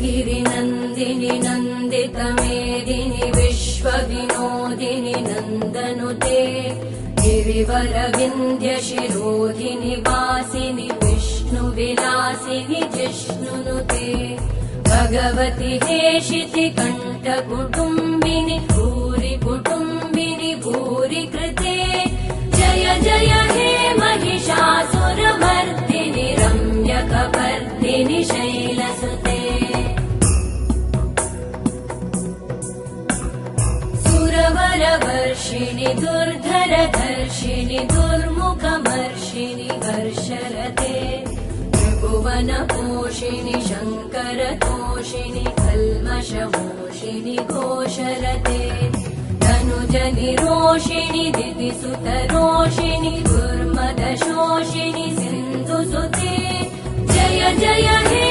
गिरिनन्दिनि नन्दितमेदिनि विश्वविनोदिनि नन्दनुते गिरिवरविन्ध्यशिरोधिनि वासिनि विष्णुविलासिनि जिष्णुनुते भगवति हेशिति कण्ठकुटुम्बिनि भूरि कुटुम्बिनि भूरि कृते जय जय हे महिषासुरमर्दिनि रम्यकपर्दिनि शैलसुते सुरवरवर्षिणि दुर्धरधर्षिणि दुर्मुखमर्षिणि हर्षरते त्रिभुवनपोषिणि शङ्करतोषिणि कल्मषमोषिणि घोषरते तनुजनिरोषिणि दितिसुतरोषिणि दुर्मदशोषिणि सिन्धुसुते जय जय हे